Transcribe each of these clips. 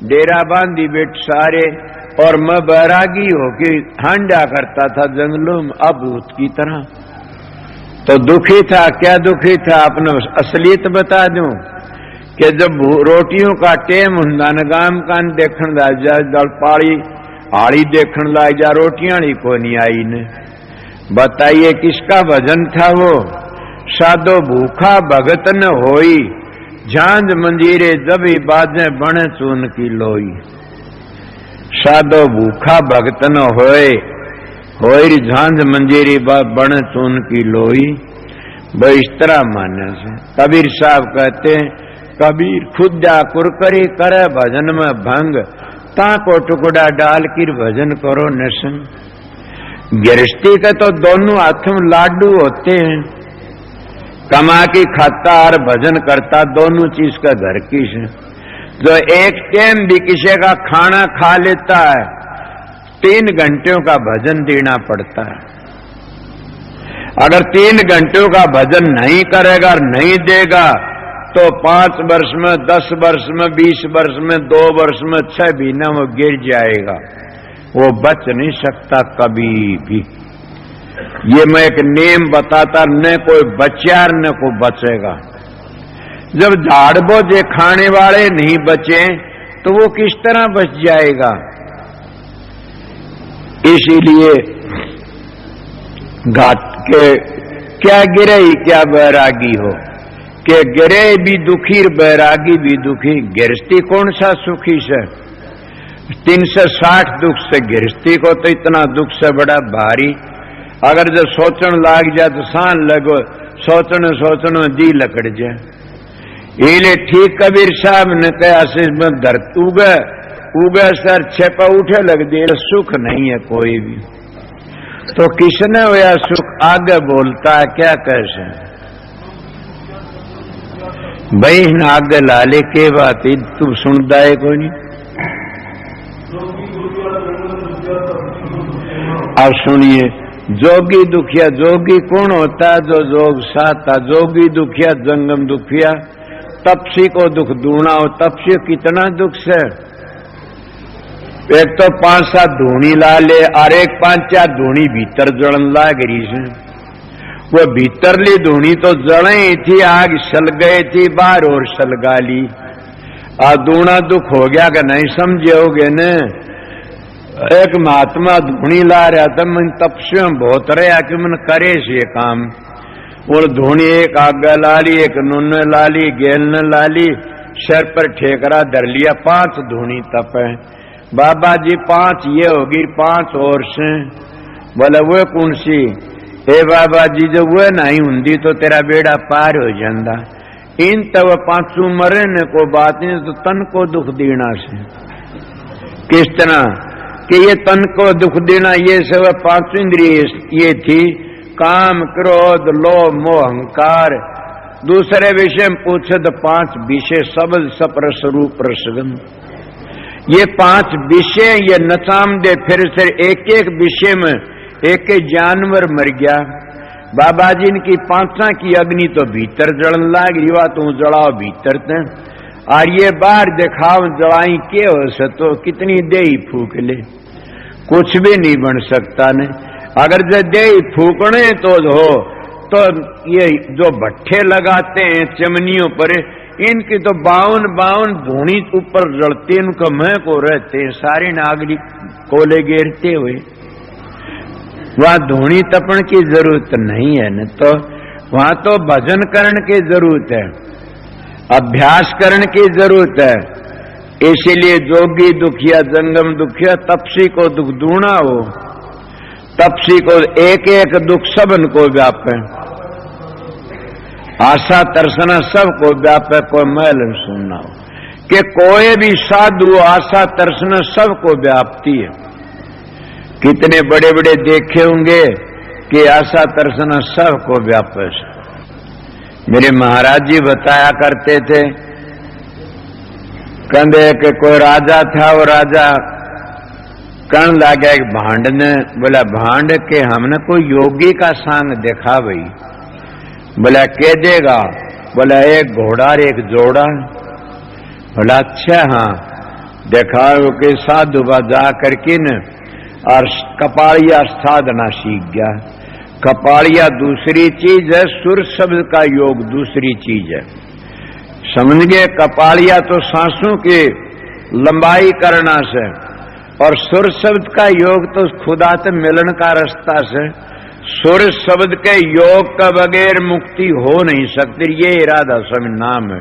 डेरा बांधी बैठ सारे, और मैं बैरागी होके हांडा करता था जंगलों में अभूत की तरह। तो दुखी था, क्या दुखी था, अपना असलियत बता दूं कि जब रोटियों का टेम हुंदा न गाम कान देखण लग जा, दल पाड़ी आड़ी देखण लग जा, रोटियां ही को नहीं आई ने। बताइए किसका भजन था वो? साधो भूखा भगत न होई, झांझ मंजीरे जब ही बाजे बने चून की लोई। साधो भूखा भगत न होई झांझ मंजीरी बने चून की लोई। भाई इस तरह मान्य से कबीर साहब कहते हैं, कबीर खुदा कुरकरी करे भजन में भंग, ताको टुकड़ा डाल कर भजन करो नसंग। गृहस्थी के तो दोनों हाथों में लाडू होते हैं, कमा की खाता और भजन करता, दोनों चीज का घर की है। जो एक टाइम भी किसी का खाना खा लेता है, 3 घंटों का भजन देना पड़ता है। अगर 3 घंटों का भजन नहीं करेगा और नहीं देगा तो 5 वर्ष में, 10 वर्ष में, 20 वर्ष में, 2 वर्ष में, 6 महीना में गिर जाएगा, वो बच नहीं सकता कभी भी। ये मैं एक नेम बताता, न कोई बचा न कोई बचेगा। जब झाड़ बोझे खाने वाले नहीं बचे तो वो किस तरह बच जाएगा? इसीलिए घाट के क्या गिरे क्या बैरागी हो, कि गिरे भी दुखी बैरागी भी दुखी। गृहस्थी कौन सा सुखी से? 360 दुख से गृहस्थी को तो इतना दुख से बड़ा भारी। अगर जब सोचने लाग जाए तो सान लगो, सोचने सोचने में दी लकड़ जाए। इले ठीक कबीर साहब ने कहा में धरत उगे सर छेपा उठे लग दे, सुख नहीं है कोई भी। तो किसने होया सुख? आगे बोलता है क्या कैसे भाई न आगे लाले के बात तू सुनता है कोई नहीं। अब सुनिए, जोगी दुखिया, जोगी कौन होता है? जो जोग साता। जोगी दुखिया जंगम दुखिया, तपसी को दुख दूना हो। तपसी कितना दुख से, एक तो 5-7 धूनी ला ले और एक 5-4 धूनी भीतर जलन लाग रही से। वो भीतरली धूनी तो जड़े ही थी, आग सल गई थी, बाहर और सलगा ली। दूना दुख हो गया कि नहीं समझोगे न। एक महात्मा धूनी ला रहा था, मन तपस्या बहुत रहा कि मन करे से काम। और धूनी एक आगे ला ली, एक नुन ला ली, गेल न ला ली, सर पर ठेकरा धर लिया। 5 धूनी तप है। बाबा जी 5 ये होगी, 5 और से। बोले वो कौन सी? हे बाबा जी जो वो नहीं हुंदी तो तेरा बेड़ा पार हो जाता। इन तब 5 मरे न को बात नहीं, तो तन को दुख देना से। किस तरह कि ये तन को दुख देना, ये सब 5 इंद्रिय ये थी, काम क्रोध लोभ मोह अहंकार। दूसरे विषय में पूछे तो 5 विषय शब्द सप्रस रूप रसगंध। ये 5 विषय ये नचाम दे, फिर से एक विषय में एक जानवर मर गया। बाबा जी की 5 की अग्नि तो भीतर जलन लाग रही, तू जलाओ भीतर ते, और ये बाहर दिखाओ जलाई के हो सतो, कितनी दे फूक ले, कुछ भी नहीं बन सकता ने। अगर जो दे फूकने तो हो, तो ये जो भट्ठे लगाते हैं चमनियों पर, इनकी तो 52 धूनी ऊपर जड़ते, उनका मह को रहते हैं सारे नागरिक कोले घेरते हुए। वहां धूनी तपन की जरूरत नहीं है न, तो वहां तो भजन करने की जरूरत है, अभ्यास करने की जरूरत है। इसीलिए जोगी दुखिया जंगम दुखिया, तपसी को दुख दूना हो। तपसी को एक दुख सबन को व्यापे, आशा तरसना सबको व्यापे, कोई मैल सुनना हो। कि कोई भी साधु आशा तरसना सबको व्यापती है। कितने बड़े बड़े देखे होंगे कि आशा तरसना सबको व्यापे। मेरे महाराज जी बताया करते थे, कहते कि कोई राजा था, वो राजा कण लागे एक भांड ने। बोला भांड के हमने कोई योगी का सांग देखा भाई। बोला के देगा? बोला एक घोड़ा और एक जोड़ा। बोला अच्छा हाँ। देखा कि साधु जा करके न और कपाड़िया साधना सीख गया। कपाड़िया दूसरी चीज है, सुर शब्द का योग दूसरी चीज है। समझ गए? कपाड़िया तो सांसों की लंबाई करना से, और सुर शब्द का योग तो खुदा से मिलन का रास्ता से। सुर शब्द के योग का बगैर मुक्ति हो नहीं सकती, ये इरादा सब नाम है।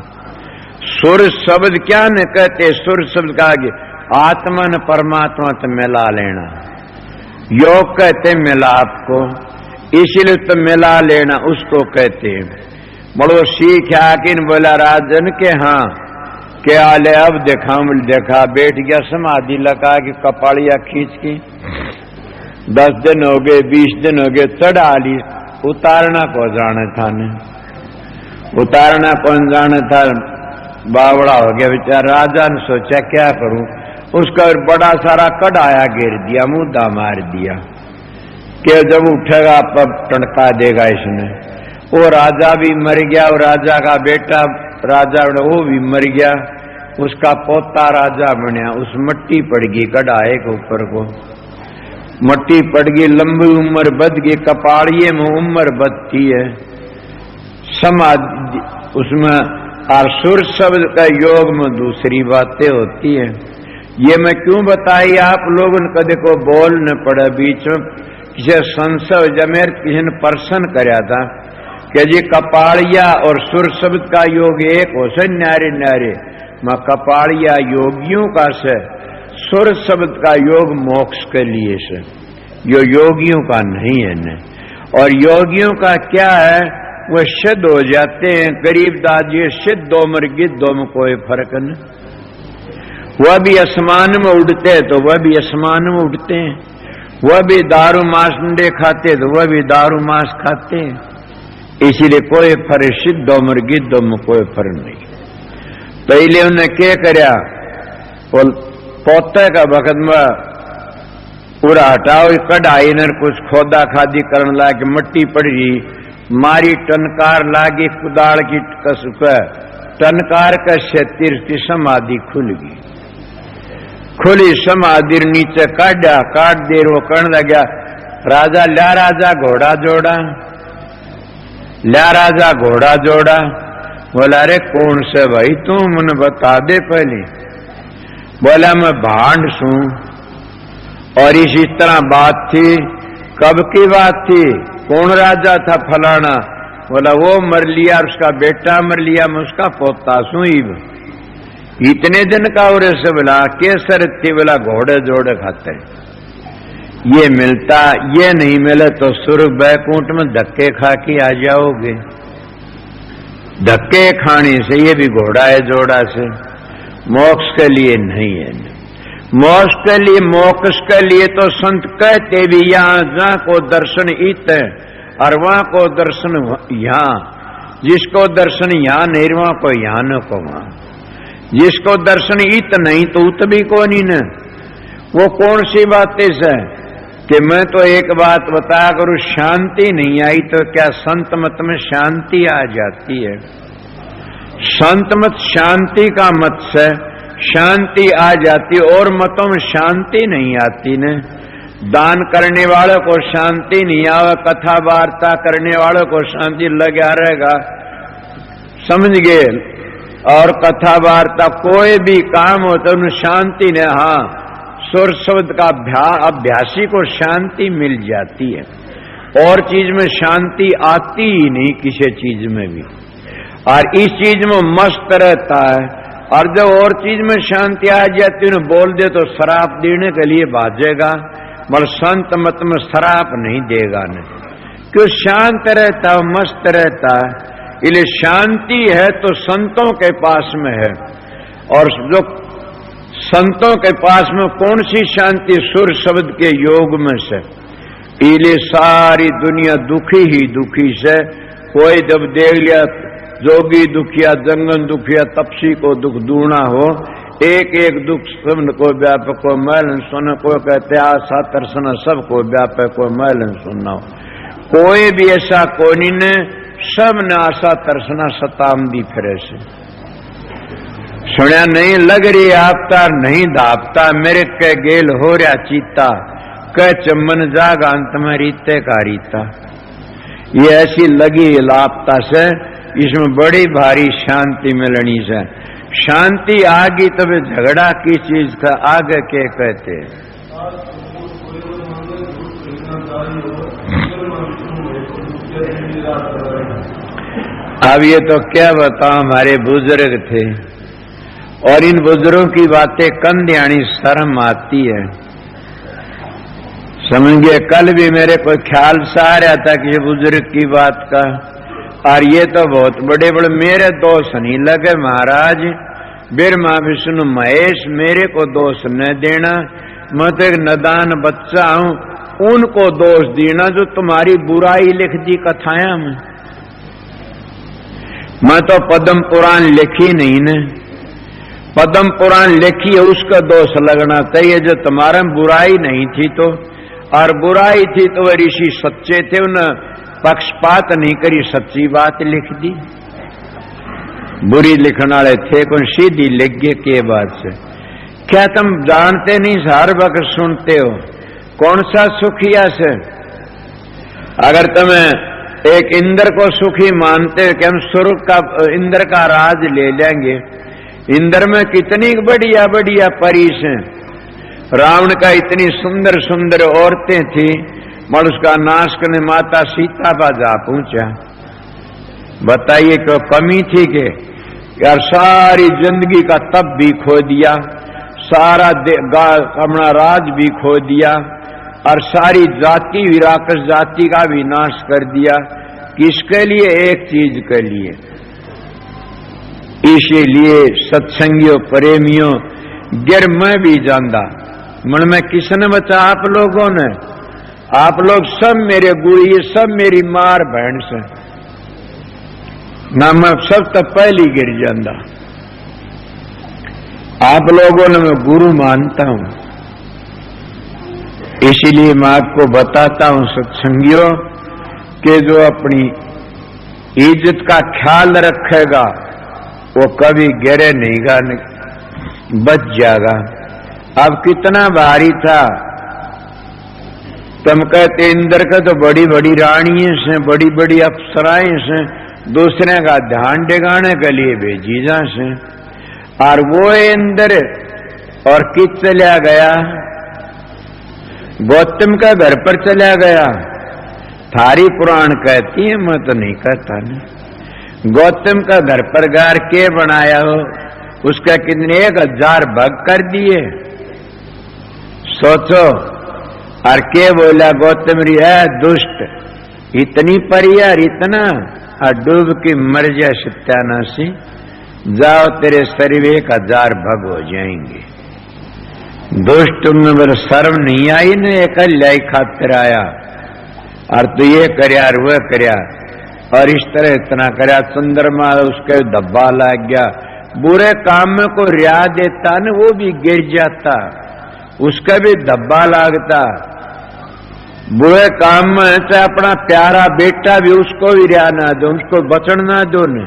सुर शब्द क्या न कहते? सुर शब्द का आगे आत्मा न परमात्मा से मिला लेना, योग कहते मिलाप को, इसलिए तो मिला लेना उसको कहते हैं। बड़ो सीख आकिन बोला राजन के हाँ क्या ले, अब देखा बैठ गया समाधि लगा के कपाड़िया खींच की। 10 दिन हो गए, 20 दिन हो गए, चढ़ा ली। उतारना को जाना था न, उतारना कौन जाना था? बावड़ा हो गया बेचारा। राजा ने सोचा क्या करूं, उसका बड़ा सारा कढ़ाया गिर दिया, मुद्दा मार दिया कि जब उठेगा तब टणका देगा इसने। वो राजा भी मर गया, और राजा का बेटा राजा वो भी मर गया, उसका पोता राजा बनया। उस मट्टी पड़ गई कढ़ाए के ऊपर को, मट्टी पड़ गई, लंबी उम्र बद गई। कपाड़िए में उम्र बदती है समाधि उसमें, और सुर शब्द का योग में दूसरी बातें होती है। ये मैं क्यों बताई आप लोगों ने? कदे को बोल न पड़े बीच में। किसी संशय जमेर किसी ने प्रश्न कराया था कि जी कपाड़िया और सुर शब्द का योग एक हो से? न्यारे न्यारे मैं कपाड़िया योगियों का से, सुर शब्द का योग मोक्ष के लिए से, यो योगियों का नहीं है न। और योगियों का क्या है? वो सिद्ध हो जाते हैं। गरीब दादी सिद्ध उम्र गिद्धों में कोई फर्क नहीं। वह भी आसमान में उड़ते हैं तो वह भी आसमान में उड़ते हैं, वह भी दारू मांस अंडे खाते तो वह भी दारू मांस खाते हैं। इसीलिए कोई फर्क, सिद्ध उम्र गिद्धों में कोई फर्क नहीं। पहले उन्हें क्या करया? पोते का वक्त में पूरा हटाओ कढ़ाई न कुछ खोदा खादी करने लागे, मट्टी पड़ी मारी, टनकार लागी कुदाड़ की कसुक, टनकार का क्षेत्र की समाधि खुल गई। खुली समाधि नीचे काटा, काट देर वो करण लगा। राजा ल्या राजा घोड़ा जोड़ा, ल्या राजा घोड़ा जोड़ा। बोला अरे कौन से भाई तू, मुझे बता दे पहले। बोला मैं भांड सू। और इसी तरह बात थी। कब की बात थी? कौन राजा था? फलाना। बोला वो मर लिया, उसका बेटा मर लिया, मैं उसका पोता सू। इतने दिन का और से बोला केसर थी। बोला घोड़े जोड़े खाते, ये मिलता, ये नहीं मिले तो स्वर्ग बैकुंठ में धक्के खा के आ जाओगे। धक्के खाने से ये भी घोड़ा है जोड़ा से, मोक्ष के लिए नहीं है। मोक्ष के लिए, मोक्ष के लिए तो संत कहते भी यहाँ जहाँ को दर्शन इत है और वहां को दर्शन यहाँ। जिसको दर्शन यहाँ नहीं, वहां को यहाँ न को वहां। जिसको दर्शन इत नहीं तो उत भी कौन ही न। वो कौन सी बात है कि मैं तो एक बात बताया करूं, शांति नहीं आई तो क्या संत मत में शांति आ जाती है? संत मत शांति का मत से शांति आ जाती, और मतों में शांति नहीं आती न। दान करने वालों को शांति नहीं आवे, कथा वार्ता करने वालों को शांति लगा रहेगा, समझ गए? और कथा वार्ता कोई भी काम हो तो उन्हें शांति ने, हाँ सुर शब्द का अभ्यासी को शांति मिल जाती है। और चीज में शांति आती ही नहीं किसी चीज में भी, और इस चीज में मस्त रहता है। और जब और चीज में शांति आ जाती है, बोल दे तो शराब देने के लिए भाजेगा, मगर संत मत में शराब नहीं देगा न। क्यों? शांत रहता है, मस्त रहता है। इसलिए शांति है तो संतों के पास में है। और जो संतों के पास में कौन सी शांति? सुर शब्द के योग में से। इसलिए सारी दुनिया दुखी ही दुखी से। कोई जब देख लिया जोगी दुखिया, जंगन दुखिया, तपसी को दुख दूना हो, एक एक दुख सब को व्यापक को मैलन सुन, को कहते आशा तरसना सबको व्यापक को मैलन सुनना हो। कोई भी ऐसा कोई ने, सब ने आशा तरसना सतामदी फिरे से। सुनिया नहीं लग रही आपता नहीं धापता मेरे के गेल हो रहा चीता क चमन जाग अंत में रीते का रीता। ये ऐसी लगी लापता से इसमें बड़ी भारी शांति मिलनी से। शांति आगी तब झगड़ा की चीज का आगे के कहते। अब ये तो क्या बताऊं, हमारे बुजुर्ग थे और इन बुजुर्गों की बातें कंध्याणी शर्म आती है। समझिए कल भी मेरे को ख्याल सा आ रहा था कि ये बुजुर्ग की बात का, और ये तो बहुत बड़े बड़े मेरे दोष नहीं लगे महाराज। बिरमा विष्णु महेश मेरे को दोष न देना, मैं तो एक नदान बच्चा हूं, उनको दोष देना जो तुम्हारी बुराई लिख दी कथाएं में। मैं तो पद्म पुराण लिखी नहीं ने, पद्म पुराण लिखी है उसका दोष लगना चाहिए जो तुम्हारा बुराई नहीं थी तो, और बुराई थी तो वह ऋषि सच्चे थे, उन्हें पक्षपात नहीं करी, सच्ची बात लिख दी। बुरी लिखने वाले थे कौन सीधी लिख गए के बात से। क्या तुम जानते नहीं, हर वक्त सुनते हो कौन सा सुखिया से। अगर तुम्हें एक इंद्र को सुखी मानते हो कि हम स्वर्ग का इंद्र का राज ले लेंगे, इंद्र में कितनी बढ़िया बढ़िया परीस हैं। रावण का इतनी सुंदर सुंदर औरतें थी, मगर उसका नाश करने माता सीता पर जा पहुंचा। बताइए क्यों कमी थी कि यार सारी जिंदगी का तप भी खो दिया, सारा अपना राज भी खो दिया, और सारी जाति विराकस जाति का भी नाश कर दिया। किसके लिए? एक चीज के लिए। इसीलिए सत्संगियों प्रेमियों गिर मैं भी जानदा मन में किसने बचा? आप लोगों ने। आप लोग सब मेरे गुरु, ये सब मेरी मार बहन से ना, मैं सब तो पहली गिर जाता। आप लोगों ने मैं गुरु मानता हूं, इसीलिए मैं आपको बताता हूं सत्संगियों कि जो अपनी इज्जत का ख्याल रखेगा वो कभी गिरे नहीं गा, बच जाएगा। अब कितना भारी था, तुम कहते इंद्र का तो बड़ी बड़ी रानियां से, बड़ी बड़ी अप्सराएं से, दूसरे का ध्यान डिगाने के लिए भेजी जा से, और वो इंद्र और किस चला गया? गौतम का घर पर चला गया। थारी पुराण कहती है, मैं तो नहीं कहता नहीं। गौतम का घर पर गार के बनाया हो, उसका कितने 1000 भाग कर दिए, सोचो। और के बोला गौतम री है दुष्ट, इतनी परियार इतना, और डूब की मर जा सत्यानाशी, जाओ तेरे शरीर 1000 भग हो जाएंगे। दुष्ट उनमें मेरे शर्म नहीं आई न, एक लाई खातिर आया, और तो ये करया और वह करया, और इस तरह इतना करया। चंद्रमा उसके धब्बा लग गया। बुरे काम में को रिया देता न, वो भी गिर जाता, उसका भी धब्बा लागता। बुरे काम में चाहे अपना प्यारा बेटा भी, उसको भी रिया ना दो, उसको बचन ना दो न।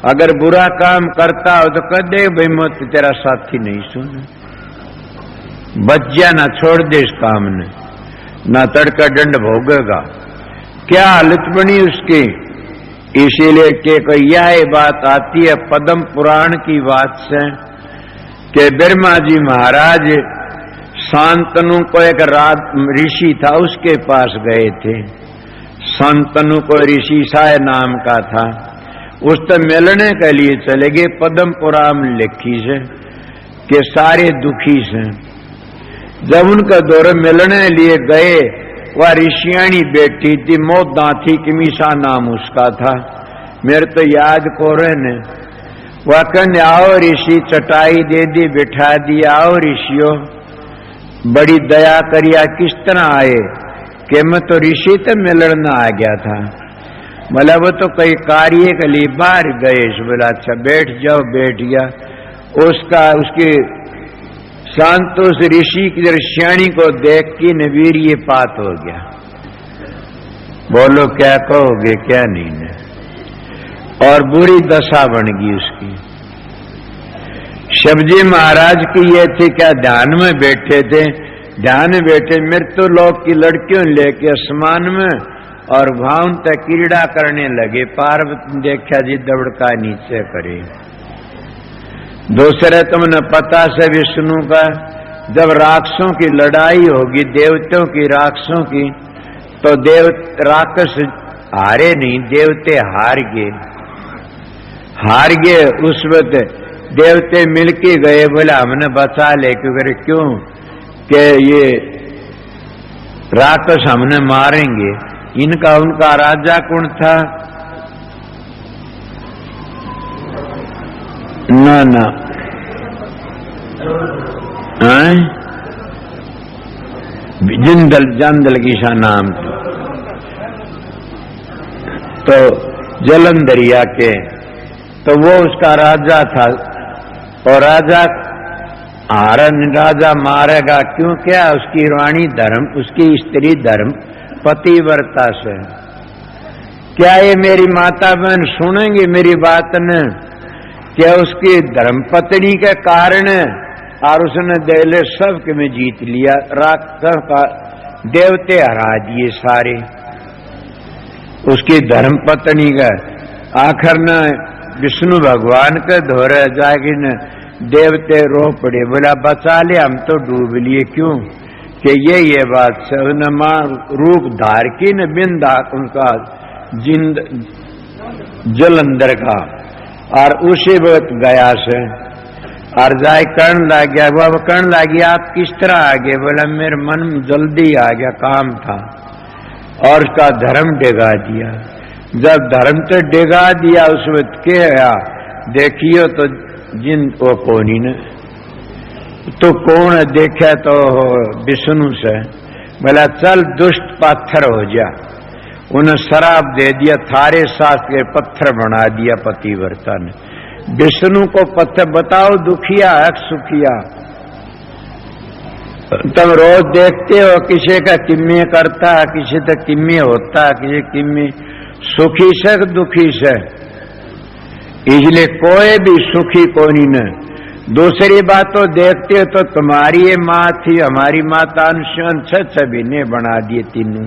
अगर बुरा काम करता हो तो कह दे भाई मैं तेरा साथी नहीं सुन, बच जा, ना छोड़ दे इस काम ने, ना तड़का दंड भोगेगा। क्या हालत बनी उसकी। इसीलिए कि यह बात आती है पद्म पुराण की बात से कि ब्रह्मा जी महाराज शांतनु को एक ऋषि था, उसके पास गए थे। शांतनु को ऋषि साय नाम का था, उससे मिलने के लिए चले गए। पद्म पुराण लिखी से कि सारे दुखी से जब उनका दौरे मिलने लिए गए, वह ऋषियाणी बेटी थी, मोदा थी, किमीसा नाम उसका था, मेरे तो याद को रहे ने। वह कहने आओ ऋषि, चटाई दे दी, बिठा दी, आओ ऋषियों, बड़ी दया करिया। किस तरह आए? कि मैं तो ऋषि से मिलना आ गया था। बोला वो तो कई कार्य के लिए बाहर गए। बोला अच्छा बैठ जाओ। बैठ गया। उसकी शांतोष ऋषि की ऋषियाणी को देख की नवीर ये पात हो गया। बोलो क्या कहोगे क्या नहीं ने। और बुरी दशा बन गई उसकी। शिवजी महाराज की ये थी, क्या ध्यान में बैठे थे, ध्यान में बैठे मृत्युलोक की लड़कियों लेके आसमान में और भाव तक क्रीड़ा करने लगे। पार्वती ने देखा जी दबड़का नीचे करे। दूसरे तुमने पता से विष्णु का, जब राक्षसों की लड़ाई होगी, देवताओं की राक्षसों की, तो राक्षस हारे नहीं, देवते हार गए। उस वक्त देवते मिलके गए, बोला हमने बचा ले, क्यों कि ये राक्षस हमने मारेंगे। उनका राजा कौन था? ना जंदल की सा नाम था। तो जलंधरिया के, तो वो उसका राजा था। और राजा मारेगा क्यों? क्या उसकी रानी धर्म, उसकी स्त्री धर्म पतिव्रता से। क्या ये मेरी माता बहन सुनेंगे मेरी बात न? क्या उसकी धर्मपत्नी के कारण, और उसने देले सब के में जीत लिया, राक्षस का देवते हरा दिए सारे, उसकी धर्मपत्नी का। आखिर न विष्णु भगवान के धोरे जाके न देवते रो पड़े, बोला बचा ले, हम तो डूब लिए। क्यों कि ये बात से उसने मां रूप धार की न बिंदा उनका जिंद जलंधर का, और उसी वक्त गया से और जाए कर्ण लग गया। वह कर्ण लगी, आप किस तरह आ गए? बोला मेरे मन में जल्दी आ गया, काम था, और उसका धर्म डिगा दिया। जब धर्म तो डिगा दिया, उस वक्त क्या देखियो तो जिन वो कौन ही न, तो कौन देखा तो विष्णु से। बोला चल दुष्ट पत्थर हो जा। उन्हें शराब दे दिया, थारे साथ के पत्थर बना दिया पतिव्रता ने। विष्णु को पत्थर बताओ, दुखिया है सुखिया? तुम रोज देखते हो किसी का किम्मे करता, किसी तक किम्मे होता, किसी किम्मे सुखी से दुखी से। इसलिए कोई भी सुखी कोई न। दूसरी बात तो देखते हो तो तुम्हारी ये माँ थी, हमारी माता छवि ने बना दिए तीनों,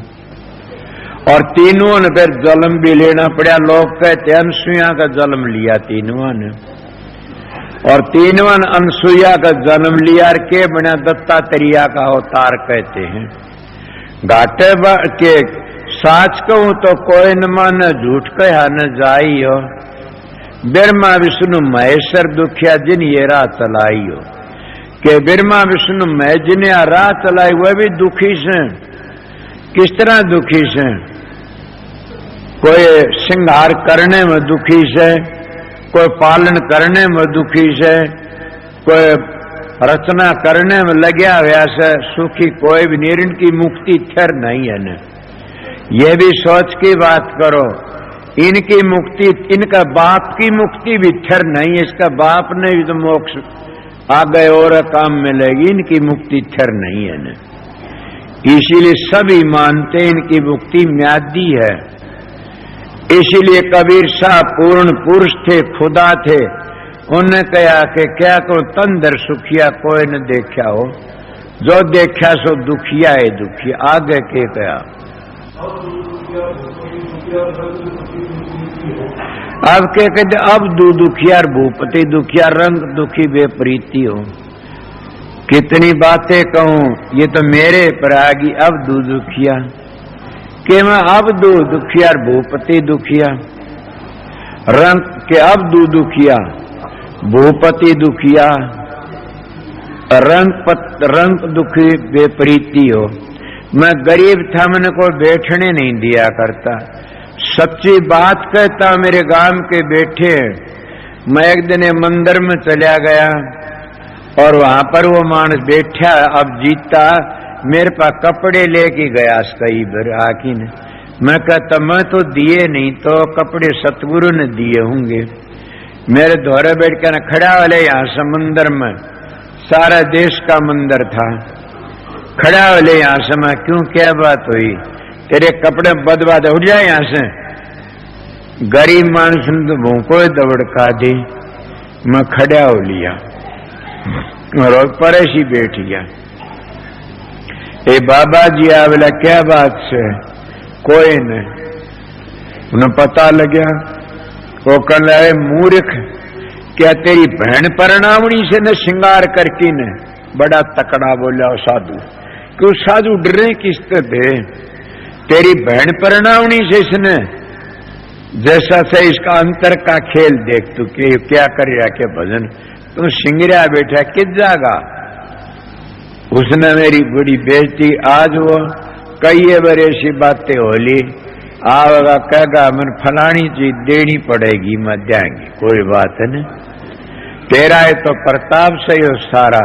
और तीनों ने फिर जन्म भी लेना पड़ा। लोग कहते अनसुईया का जन्म लिया तीनों ने, और तीनों ने अनसुईया का जन्म लिया और के बना दत्तात्रेय का अवतार कहते हैं। घाटे के साच कहूं तो कोई न माने, झूठ कहा न जाई हो। ब्रह्मा विष्णु महेश्वर दुखिया जिन ये राह चलाई हो, कि ब्रह्मा विष्णु महेश जिन राह चलाई वह भी दुखी से। किस तरह दुखी से? कोई श्रृंगार करने में दुखी से, कोई पालन करने में दुखी से, कोई रचना करने में लग्या हुआ से सुखी कोई भी नहीं। इनकी मुक्ति थिर नहीं है न। ये भी सोच की बात करो, इनकी मुक्ति, इनका बाप की मुक्ति भी थिर नहीं है। इसका बाप ने भी तो मोक्ष आ गए और काम मिलेगी, इनकी मुक्ति थिर नहीं है न। इसीलिए सभी मानते इनकी मुक्ति म्यादी है। इसीलिए कबीर शाह पूर्ण पुरुष थे, खुदा थे। उन्होंने कहा कि क्या करो तंदर सुखिया कोई न देखा हो, जो देखा सो दुखिया है दुखिया। आगे के कहा अब क्या कहते, अब दुखिया भूपति दुखिया, रंग दुखी बेप्रीति हो। कितनी बातें कहूं, ये तो मेरे पर आ गई। अब दुखिया के मैं अब दुखिया भूपति दुखिया, रंग के अब दुखिया भूपति दुखिया, रंग दुखी बेप्रीति हो। मैं गरीब था, मैंने को बैठने नहीं दिया करता। सच्ची बात कहता, मेरे गांव के बैठे। मैं एक दिन मंदिर में चला गया और वहां पर वो मानस बैठा, अब जीता मेरे पास कपड़े लेके गया कई बार आखिर ने। मैं कहता मैं तो दिए नहीं, तो कपड़े सतगुरु ने दिए होंगे। मेरे द्वारे बैठ कर खड़ा वाले यहाँ समंदर में, सारा देश का मंदिर था, खड़ा वाले यहाँ से। मैं क्यों, क्या बात हुई? तेरे कपड़े बदबाद उठ जाए यहाँ से। गरीब मानुष ने तो भूखो दबड़का दी। मैं खड़ा हो लिया, और परेशी बैठ गया। ए बाबा जी आवेला क्या बात से? कोई नहीं। उन्हें पता लग्या। वो कह रहे मूर्ख, क्या तेरी बहन परणावणी से न श्रृंगार करके न? बड़ा तकड़ा बोला साधु। क्यों साधु डरे किसते थे? तेरी बहन परणावणी से इसने जैसा से इसका अंतर का खेल देख तू कि क्या कर रहा के भजन तू सिंगरिया बैठा किस जागा। उसने मेरी बड़ी बेइज्जती। आज वो कई बार ऐसी बातें होली आवेगा कहेगा मन फलानी चीज देनी पड़ेगी मैं देंगी। कोई बात नहीं, तेरा है तो प्रताप से हो सारा।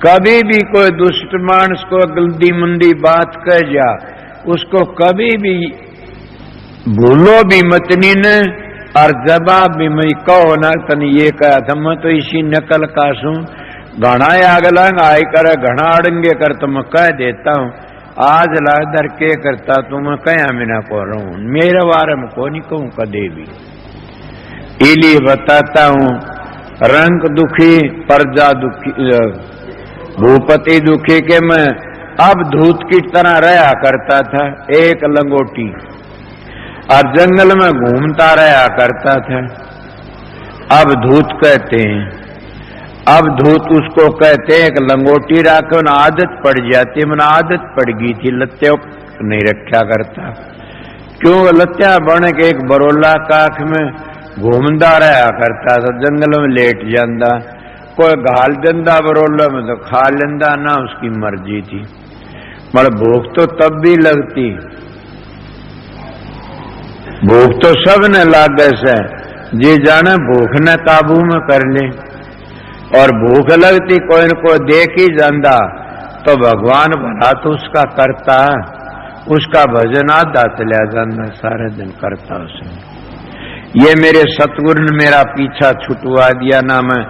कभी भी कोई दुष्ट मानस को गलती मंदी बात कह जा उसको कभी भी भूलो भी मतनी न और जवाब भी मैं कहो ना तन ये कहा था मैं तो इसी नकल का सू घना आगलंग आई कर घना अड़ंगे कर तो मैं कह देता हूं। आज लादर के करता तो मैं कया मिना को रहूं मेरे बारे में को नहीं कहूं कदे भी। इलिए बताता हूं रंग दुखी प्रजा दुखी भूपति दुखी के मैं अब धूत की तरह रहा करता था एक लंगोटी और जंगल में घूमता रहा करता था। अब धूत कहते हैं। अब धूत उसको कहते हैं एक लंगोटी राखे न आदत पड़ जाती। मन आदत पड़ गई थी लत्या नहीं रखा करता। क्यों लत्या बन के एक बरोला काख में घूमता रहा करता था। जंगल में लेट जाता कोई घाल देंदा बरोला में तो खा लेंदा ना उसकी मर्जी थी। मगर भूख तो तब भी लगती। भूख तो सब ने लागे से जी जाने भूख ने काबू में कर ले। और भूख लगती कोई न कोई देख ही जाता तो भगवान भला तो उसका करता उसका भजन आधा चला जाना सारे दिन करता उसने। ये मेरे सतगुरु ने मेरा पीछा छुटवा दिया ना मैं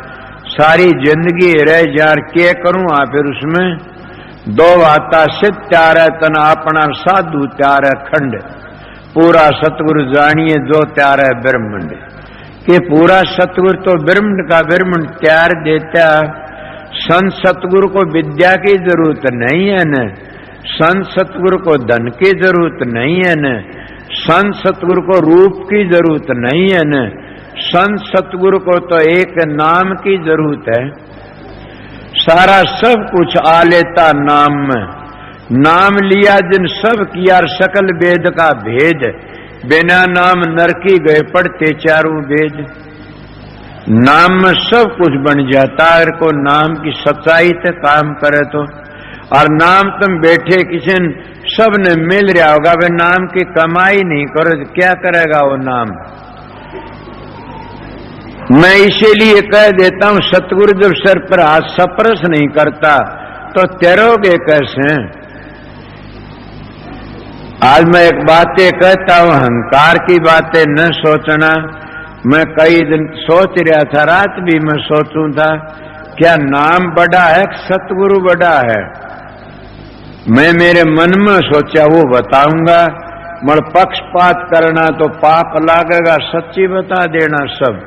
सारी जिंदगी रह जार क्या करूं। फिर उसमें दो आता सिद्ध त्यार है तना अपना साधु त्यार है खंड पूरा सतगुरु जानिए जो त्यार है ब्रह्मंड कि पूरा सतगुरु तो ब्रह्मंड का ब्रह्मंड त्यार देता। संत सतगुरु को विद्या की जरूरत नहीं है न, संत सतगुरु को धन की जरूरत नहीं है न, संत सतगुरु को रूप की जरूरत नहीं है न, संत सतगुरु को तो एक नाम की जरूरत है। सारा सब कुछ आ लेता नाम में। नाम लिया जिन सब किया सकल वेद का भेद। बिना नाम नरकी गए पढ़ते चारों वेद। नाम में सब कुछ बन जाता अगर को नाम की सच्चाई से काम करे तो। और नाम तुम बैठे किसी सब ने मिल रहा होगा वे नाम की कमाई नहीं करो तो क्या करेगा वो नाम। मैं इसीलिए कह देता हूं सतगुरु जब सर पर हाथ सपरस नहीं करता तो तैरोगे कैसे। आज मैं एक बातें कहता हूं अहंकार की बातें न सोचना। मैं कई दिन सोच रहा था रात भी मैं सोचूं था क्या नाम बड़ा है सतगुरु बड़ा है। मैं मेरे मन में सोचा वो बताऊंगा मगर पक्षपात करना तो पाप लागेगा। सच्ची बता देना सब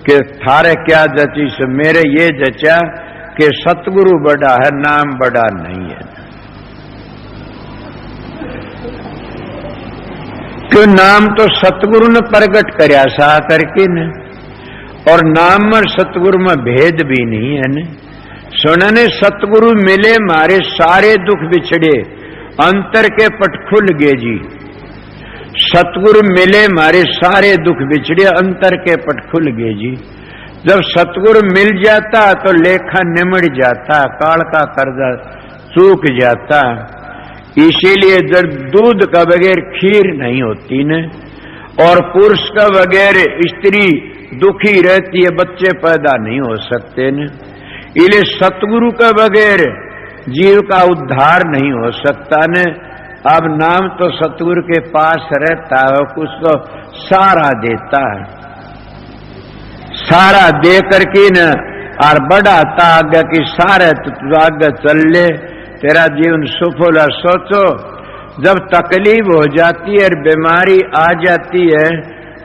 कि थारे क्या जची से मेरे ये जचा कि सतगुरु बड़ा है नाम बड़ा नहीं है। क्यों नाम तो सतगुरु ने प्रगट करया सा करके न और नाम में सतगुरु में भेद भी नहीं है न। सुनने सतगुरु मिले मारे सारे दुख बिछड़े अंतर के पट खुल गए जी। सतगुरु मिले मारे सारे दुख बिछड़े अंतर के पट खुल गए जी। जब सतगुरु मिल जाता तो लेखा निमड़ जाता काल का कर्जा चूक जाता। इसीलिए जब दूध का बगैर खीर नहीं होती न और पुरुष का बगैर स्त्री दुखी रहती है बच्चे पैदा नहीं हो सकते न। इसलिए सतगुरु का बगैर जीव का उद्धार नहीं हो सकता न। अब नाम तो सतगुरु के पास रहता है कुछ तो सारा देता है। सारा दे करके न और बढ़ाता आगे कि सारे तो आगे चल ले तेरा जीवन सफल है। सोचो जब तकलीफ हो जाती है और बीमारी आ जाती है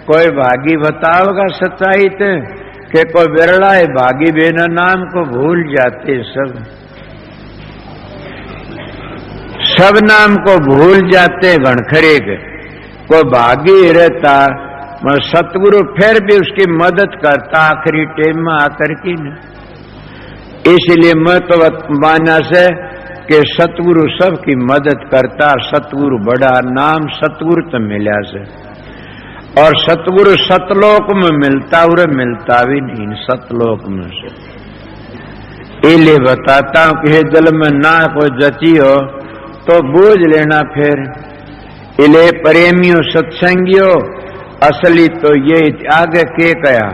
कोई भागी बताओगा सच्चाई तो कि कोई बिरला है भागी बिना नाम को भूल जाते सब नाम को भूल जाते घणखरे के। कोई भागी रहता मगर सतगुरु फिर भी उसकी मदद करता आखिरी टाइम में आकर के न। इसलिए मैं तो माना से कि सतगुरु सबकी मदद करता, सतगुरु बड़ा नाम सतगुरु तो मिला से। और सतगुरु सतलोक में मिलता और मिलता भी नहीं सतलोक में से। इसलिए बताता हूं कि जल में ना कोई जची हो तो बूझ लेना फिर। इले प्रेमियों सत्संगियों असली तो ये आगे के कया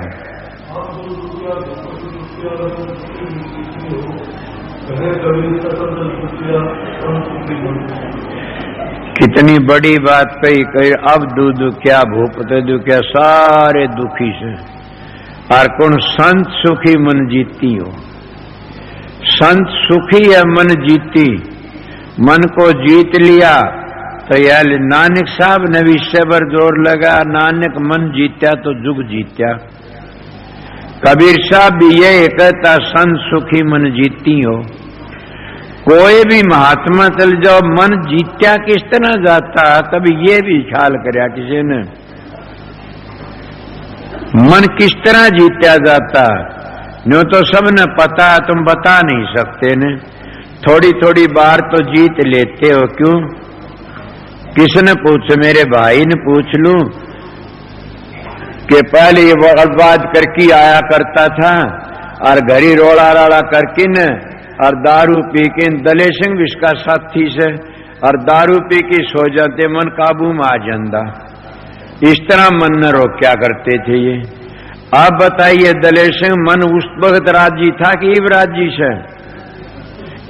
कितनी बड़ी बात कही। अब दूध क्या भूपते दुखिया सारे दुखी से। और कौन संत सुखी मन जीती हो। संत सुखी है मन जीती। मन को जीत लिया तो यार नानक साहब ने भी सबर जोर लगा, नानक मन जीत्या तो जुग जीत्या। कबीर साहब भी ये कहता संत सुखी मन जीती हो। कोई भी महात्मा चल जाओ मन जीत्या किस तरह जाता, कभी ये भी ख्याल करया किसी ने मन किस तरह जीत्या जाता। न्यू तो सबने पता, तुम बता नहीं सकते ने। थोड़ी थोड़ी बार तो जीत लेते हो, क्यों? किसने पूछ, मेरे भाई ने पूछ लूं कि पहले ये बर्बाद करके आया करता था और घरी रोड़ा राड़ा करके न और दारू पी के दले सिंह भी इसका साथी से और दारू पी के सो जाते, मन काबू में आ जाता। इस तरह मन न रोक्या करते थे ये। आप बताइए दले सिंह मन उस वक्त राजी था कि इब राजी से?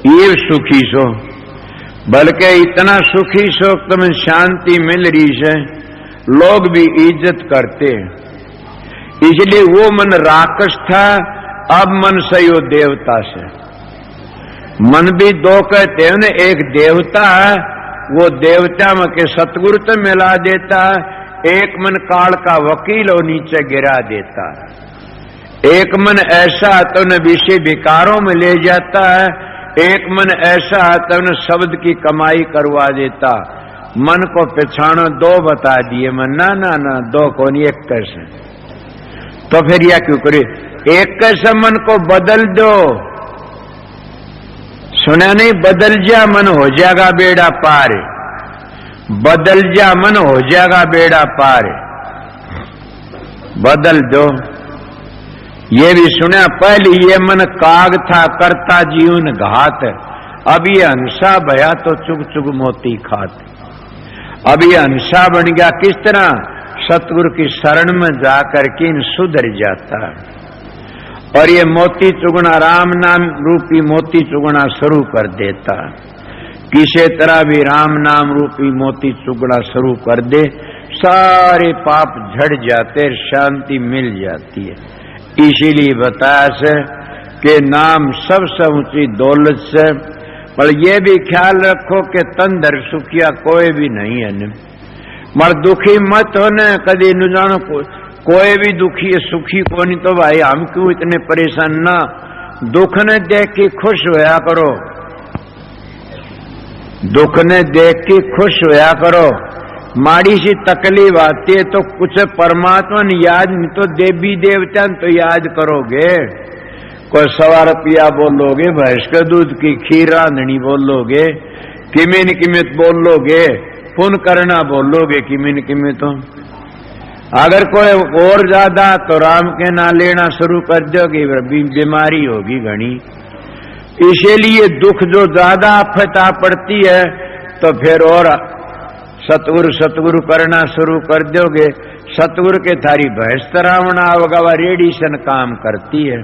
ये सुखी सो, बल्कि इतना सुखी सो तुम्हें शांति मिल रही है, लोग भी इज्जत करते। इसलिए वो मन राक्षस था, अब मन सही हो देवता से। मन भी दो कहते हैं ना, एक देवता है, वो देवता में के सतगुरु तो मिला देता, एक मन काल का वकील और नीचे गिरा देता। एक मन ऐसा तो न विषय विकारों में ले जाता है, एक मन ऐसा तो न शब्द की कमाई करवा देता। मन को पहचानो दो बता दिए, मन ना ना ना दो कौन, एक कैसे। तो फिर यह क्यों करे? एक कैसे मन को बदल दो। सुना नहीं, बदल जा मन हो जाएगा बेड़ा पार। बदल जा मन हो जाएगा बेड़ा पार। बदल दो। ये भी सुना, पहले ये मन काग था करता जीवन घात, अब ये हंसा भया तो चुग चुग मोती खात। अब ये हंसा बन गया किस तरह? सतगुरु की शरण में जाकर के इन सुधर जाता। और ये मोती चुगना राम नाम रूपी मोती चुगना शुरू कर देता। किसी तरह भी राम नाम रूपी मोती चुगना शुरू कर दे, सारे पाप झड़ जाते, शांति मिल जाती है। इसीलिए बताया से कि नाम सबसे ऊंची दौलत से। पर यह भी ख्याल रखो कि तंदर सुखिया कोई भी नहीं है न। मर दुखी मत हो न, कभी न जानो कोई भी दुखी है सुखी को नहीं। तो भाई हम क्यों इतने परेशान ना, दुख ने देख के खुश होया करो, दुख ने देख के खुश होया करो। माड़ी सी तकलीफ आती है तो कुछ परमात्मा ने याद नहीं तो देवी देवता तो याद करोगे। कोई 100 रुपया बोलोगे, भैंस के दूध की खीर रांधनी बोलोगे, किमिन किमित बोलोगे, पुण्य करना बोलोगे किमिन किमित। तो अगर कोई और ज्यादा तो राम के ना लेना शुरू कर दोगे, बीमारी होगी घनी। इसीलिए दुख जो ज्यादा आफत आ पड़ती है तो फिर और सतगुरु सतगुरु करना शुरू कर दोगे। सतगुरु के थारी भैंस तरावना होगा, रेडिशन काम करती है,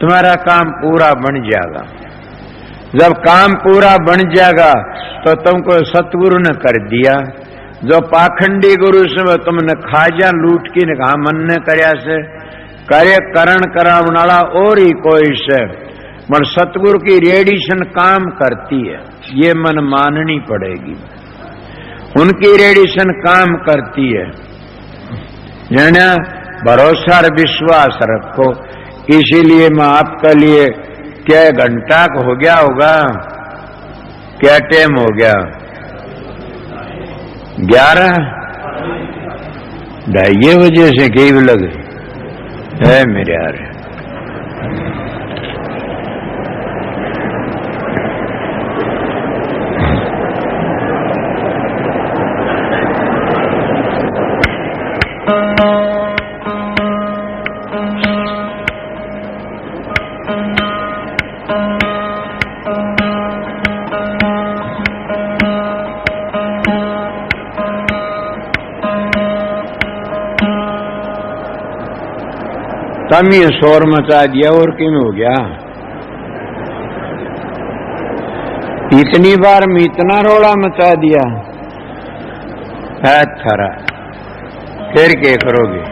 तुम्हारा काम पूरा बन जाएगा। जब काम पूरा बन जाएगा तो तुमको सतगुरु ने कर दिया। जो पाखंडी गुरु से तुमने खाजा लूट की ने कहा मन ने करया से करे करण करावनाला और ही कोई से, मगर सतगुरु की रेडिशन काम करती है, ये मन माननी पड़ेगी। उनकी रेडिशन काम करती है। भरोसा और विश्वास रखो। इसीलिए मैं आपके लिए क्या घंटा हो गया होगा, क्या टाइम हो गया? 11:30 बजे से कई लगे है मेरे यार। तम ये शोर मचा दिया और क्यों हो गया? इतनी बार में इतना रोड़ा मचा दिया है थारा, फिर क्या करोगे?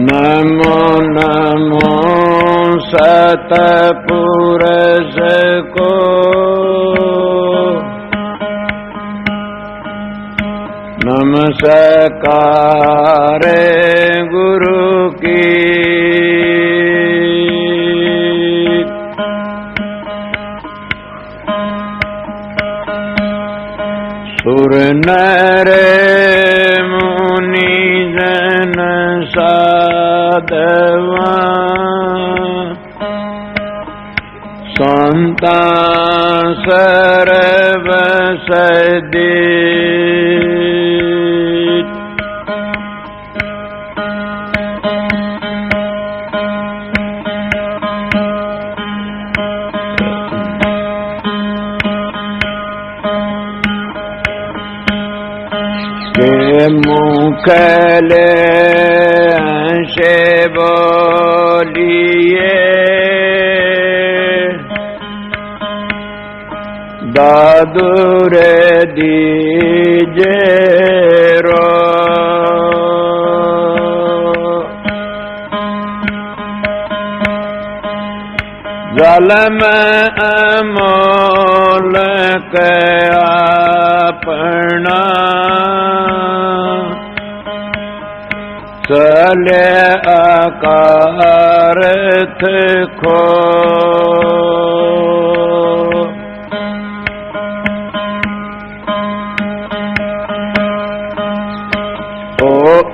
नमो नमो सतपुरुष को, नमस्कार गुरु की। सुर नर मुनि जन साधवा, संता सर्व सदे। मुखले से बोलिए, दादुर दीजे रो। जल में अमोल के अपना, चले अकारथ खो। ओ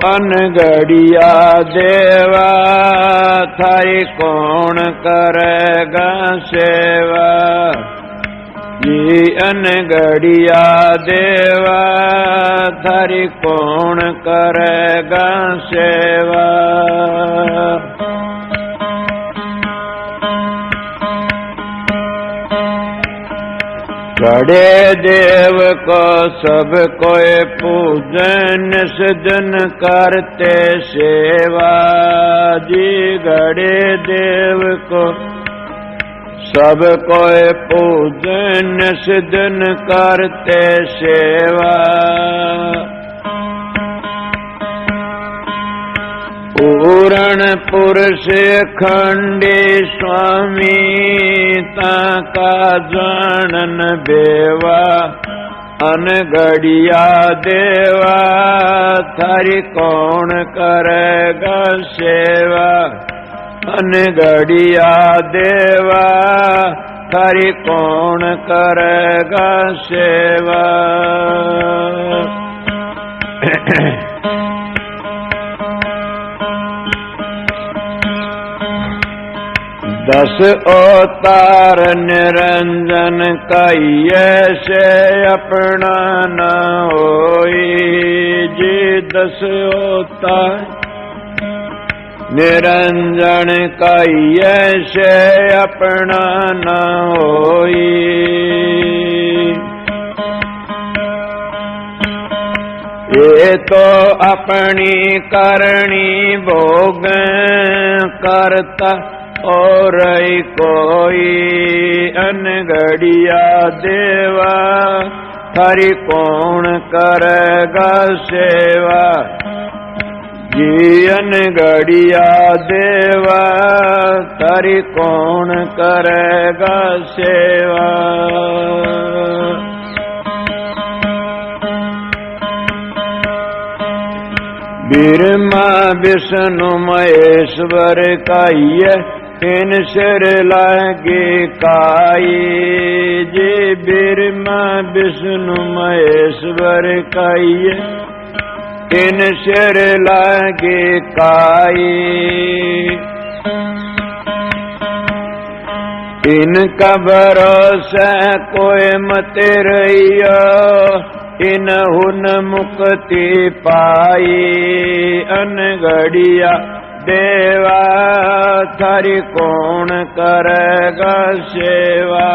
अनगढ़िया देवा, थाई कौन करेगा सेवा? ये अनगढ़िया देवा, थारी कौन करेगा सेवा? बड़े देव को सब कोई पूजन, सजन करते सेवा जी। गड़े देव को सब कोई पूजन, सजन करते सेवा। पूरण पुरुष खंडे स्वामी, ताका जानन बेवा। अनगढ़िया देवा, थारी कौन करेगा सेवा? अनगढ़िया देवा, थारी कौन करेगा सेवा? दस अवतार निरंजन कहिए से अपना न होई जी। 10 अवतार निरंजन कहिए से अपना न होई। ये तो अपनी करनी भोग करता और कोई अनगढ़िया देवा थारी कौन करेगा सेवा जी अनगढ़िया देवा थारी कौन करेगा सेवा। ब्रह्मा विष्णु महेश्वर काई इन सिर लागे काई जी ब्रह्मा विष्णु महेश्वर काई इन सिर लागे काई इनका भरोसा कोई मत रहियो इनहुन मुक्ति पाई अनगढ़िया देवा थारी कौन करेगा सेवा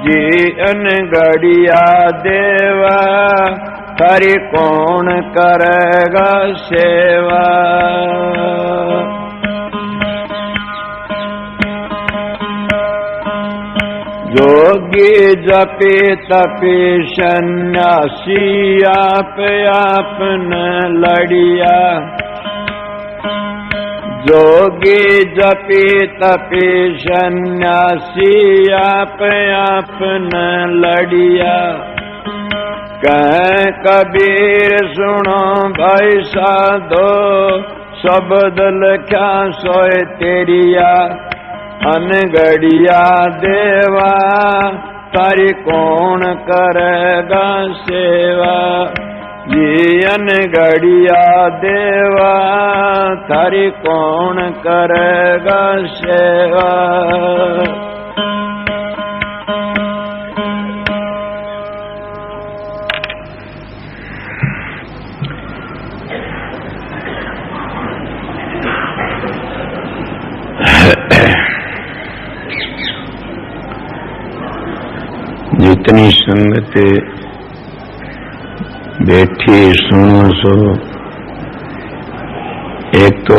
जी अनगढ़िया देवा थारी कौन करेगा सेवा। जोगी जपे तपे सन्यासी आप न लड़िया जोगी जपे तपे सन्यासी आप न लड़िया कह कबीर सुनो भाई साधो शब्द लख्या सोए तेरिया अनगढ़िया देवा तारी कौन करेगा सेवा ये अनगढ़िया देवा तारी कौन करेगा सेवा। जितनी संगत बैठी सुनो सो एक तो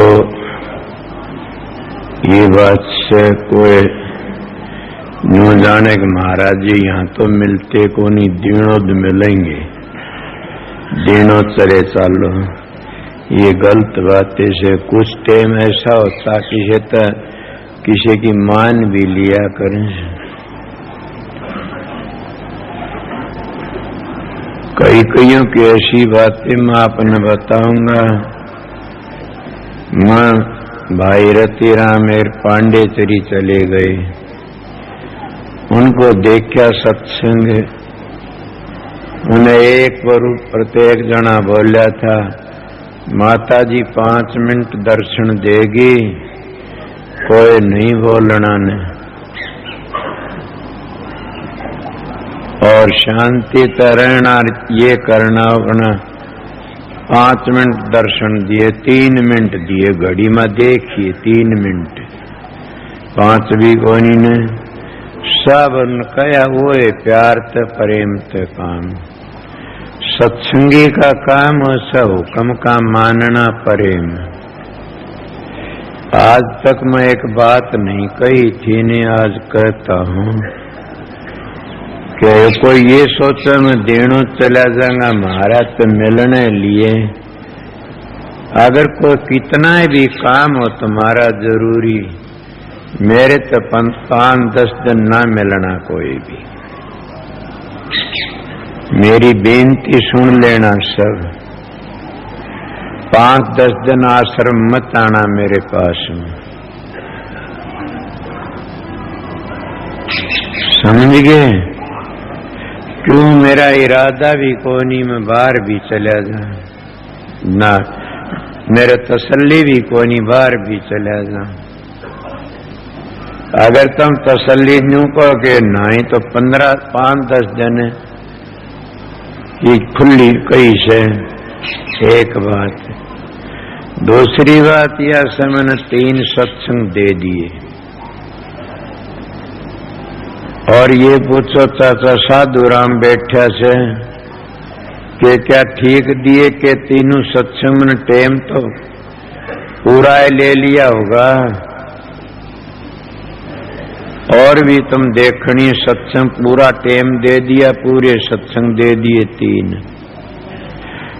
ये बात से कोई यूं जाने कि महाराज जी यहाँ तो मिलते को नहीं दिनों मिलेंगे दिनों चले चालो ये गलत बातें से कुछ टाइम ऐसा होता किसी की मान भी लिया करें। कईयों की ऐसी बातें मैं आपने बताऊंगा। मैं भाई रतिराम पांडेचरी चले गए उनको देखा सत्संग उन्हें एक बार प्रत्येक जना बोला था माता जी 5 मिनट दर्शन देगी कोई नहीं बोलना ने और शांति रहना ये करना अपना 5 मिनट दर्शन दिए 3 मिनट दिए घड़ी में देखिए 3 मिनट 5 भी कोनी ने सब कया वो है प्यार ते प्रेम ते काम सत्संगी का काम ऐसा हुक्म का मानना प्रेम। आज तक मैं एक बात नहीं कही थी ने आज कहता हूँ कि कोई ये सोचा मैं देनों चला जाऊंगा महाराज तो मिलने लिए अगर कोई कितना भी काम हो तुम्हारा जरूरी मेरे तो 5-10 दिन ना मिलना कोई भी मेरी बेनती सुन लेना सब 5-10 दिन आश्रम मत आना मेरे पास में समझ गए क्यों मेरा इरादा भी कोनी में बाहर भी चला जा ना मेरा तसल्ली भी कोनी बाहर भी चला जा अगर तुम तसल्ली न्यू कहो कि नहीं तो 5-10 दिन की खुली कई से एक बात। दूसरी बात यह से मैंने 3 सत्संग दे दिए और ये पूछो चाचा साधु राम बैठा से के क्या ठीक दिए के तीनों सत्संग में टेम तो पूरा ले लिया होगा, और भी तुम देखनी सत्संग पूरा टेम दे दिया, पूरे सत्संग दे दिए 3।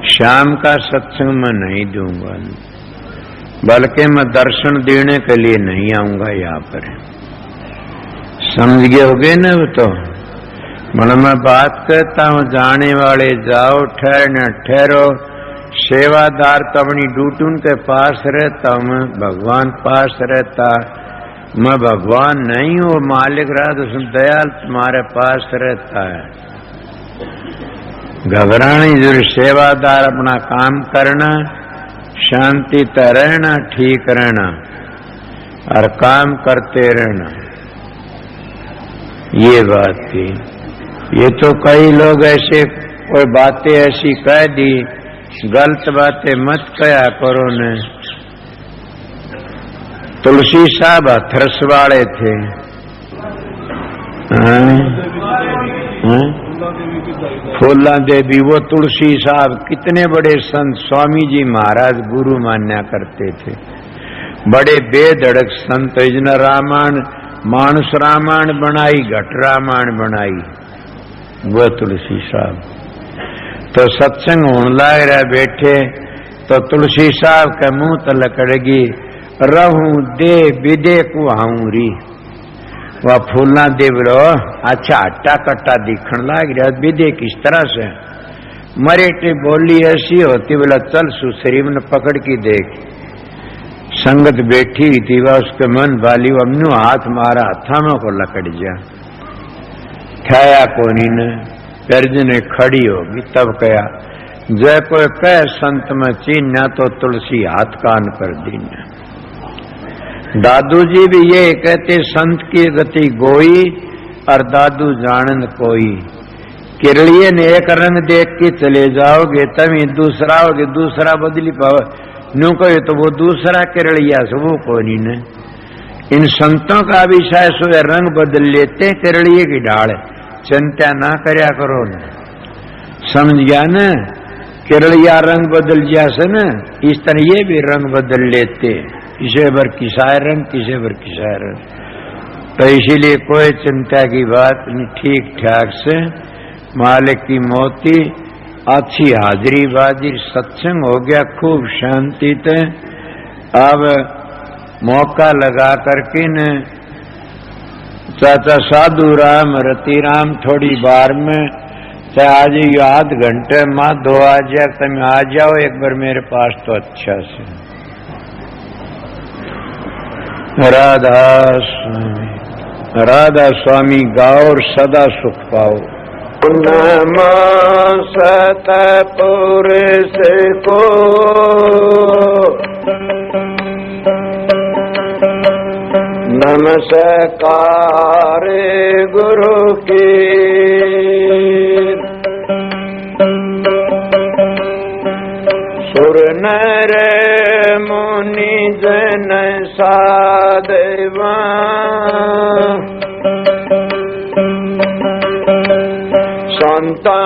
शाम का सत्संग मैं नहीं दूंगा, बल्कि मैं दर्शन देने के लिए नहीं आऊंगा यहाँ पर। समझ गए होगे ना? तो मैं बात कहता हूँ, जाने वाले जाओ, ठहरना ठहरो। सेवादार तो अपनी ड्यूटी के पास रहता हूँ, मैं भगवान पास रहता। मैं भगवान नहीं हूँ, मालिक रात दयाल तुम्हारे पास रहता है। घबरानी जरूर, सेवादार अपना काम करना, शांति से रहना, ठीक रहना और काम करते रहना। ये बात थी। ये तो कई लोग ऐसे कोई बातें ऐसी कह दी, गलत बातें मत कहा करो ने। तुलसी साहब हथरस वाले थे। फूला देवी, वो तुलसी साहब कितने बड़े संत, स्वामी जी महाराज गुरु मान्या करते थे। बड़े बेधड़क संत, जिन्हें रामायण मानुष रामायण बनाई, घट रामायण बनाई, वो तुलसी साहब। तो सत्संग होने लग रहा बैठे, तो तुलसी साहब के मुंह तलकड़गी, रहूं दे विदे को हाऊरी। वह फूलना देव रो अच्छा हट्टा कट्टा दिखण लग रहा, विदे किस तरह से? मरेटे बोली ऐसी होती, बोला चल सुश्री ने पकड़ की देख। संगत बैठी थी, वह उसके मन वाली, अमनु हाथ मारा, हथानों को लकड़ जा खाया कोनी ने। गर्जने खड़ी होगी, तब कया जय कोई कह संत में चीन्या, तो तुलसी हाथ कान कर दीना। दादू जी भी ये कहते, संत की गति गोई और दादू जानन कोई। किरलिए ने एक रंग देख के चले जाओगे, तभी दूसरा होगे, दूसरा बदली पाओ न्यू कहे तो वो दूसरा किरलिया से वो कोनी ने। इन संतों का भी शायद सो रंग बदल लेते, किरलिए की ढाल, चिंता ना करया करो न। समझ गया न? किरलिया रंग बदल गया से न, इस तरह ये भी रंग बदल लेते, किसे भर किसाए रंग, किसे भर किसाए रंग। तो इसीलिए कोई चिंता की बात नहीं, ठीक ठाक से मालिक की मोती, अच्छी हाजिरी बाजी, सत्संग हो गया खूब शांति से। अब मौका लगा करके न चाचा साधु राम रति राम थोड़ी बार में, चाहे आज ये आध घंटे माँ 2 आ जाए, तुम आ जाओ एक बार मेरे पास तो अच्छा से। राधा स्वामी, राधा स्वामी गाओ और सदा सुख पाओ। नमो सतपुरुष को नमस्कार गुरु की, सुर नर मुनि जन साधवा, संता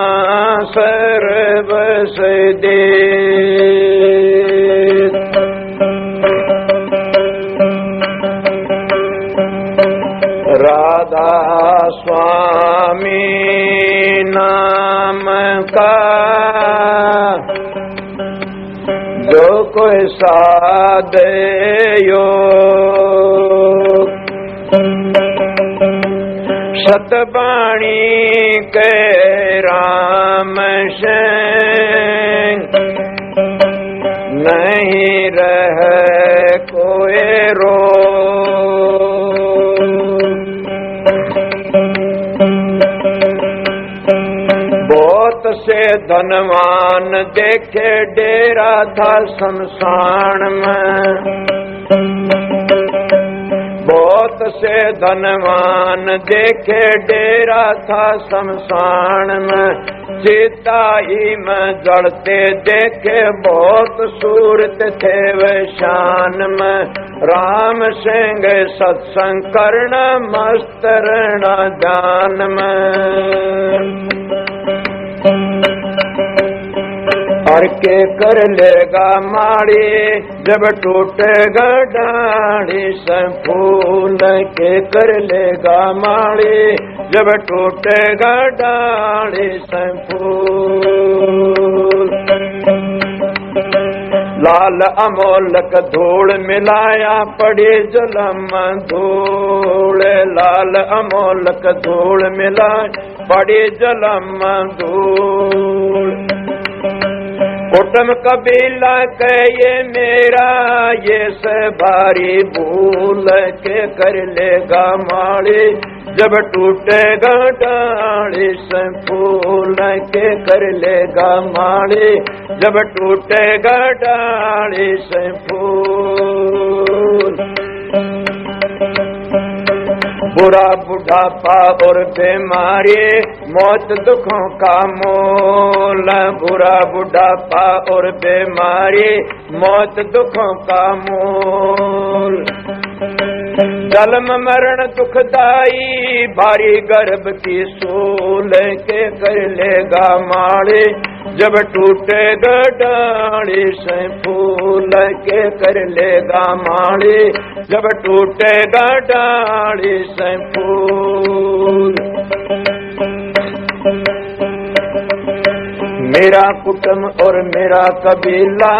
सर्वस दे। राधा स्वामी नाम का जो कोई साधे योग, सतवाणी के राम से नहीं रह कोई रो। बहुत से धनवान देखे डेरा था शमशान में, बहुत से धनवान देखे डेरा था शमशान में, सीता ही में जड़ते देखे बहुत सूरत थे वे शान में। राम सिंह सत्संग करना मस्त रहना जान में। के कर लेगा माड़ी, जब टूटेगा डाढ़ी से फूल के कर लेगा माड़ी, जब टूटेगा डाढ़ी से फूल। लाल अमोलक धूल मिलाया पड़ी जलम धूल, लाल अमोलक धूल मिलाया पड़ी जलम धूल। कुटुम कबीला के ये मेरा ये से भारी भूल के कर लेगा माड़ी, जब टूटेगा डाढ़ी से फूल के कर लेगा माड़ी, जब टूटेगा डाढ़ी से फूल। बुरा बुढ़ापा और बीमारी मौत दुखों का मोल, बुरा बुढ़ापा और बीमारी मौत दुखों का मोल। जन्म मरण दुखदाई भारी गर्भ की सूल के कर लेगा माड़ी, जब टूटेगा डाढ़ी से फूल के कर लेगा माड़ी, जब टूटेगा डाढ़ी से फूल। मेरा कुटुम और मेरा कबीला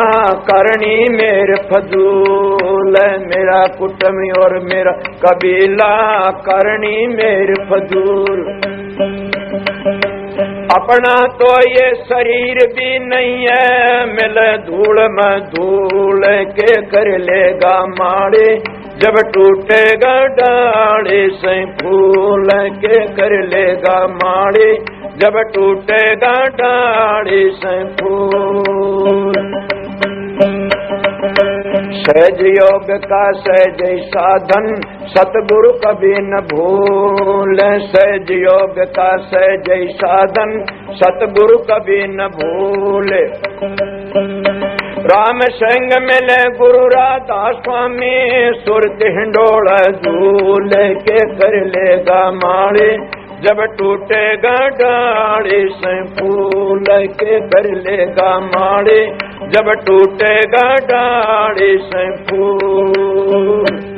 करनी मेरे फजूल, मेरा कुटुम और मेरा कबीला करनी मेरे फजूल। अपना तो ये शरीर भी नहीं है, मिल धूल में धूल के कर लेगा माड़ी, जब टूटेगा डाढ़ी से फूल के कर लेगा माड़ी, जब टूटेगा डाढ़ी से फूल। सहज योग का सहज साधन सतगुरु कभी न भूल, सहज योग का सहज साधन सतगुरु कभी न भूल। राम संग मिले गुरु राधा स्वामी, सुरत हिंडोला झूल के कर लेगा माड़ी, जब टूटेगा डाढ़ी से फूल के कर लेगा माड़ी, जब टूटेगा डाढ़ी से फूल।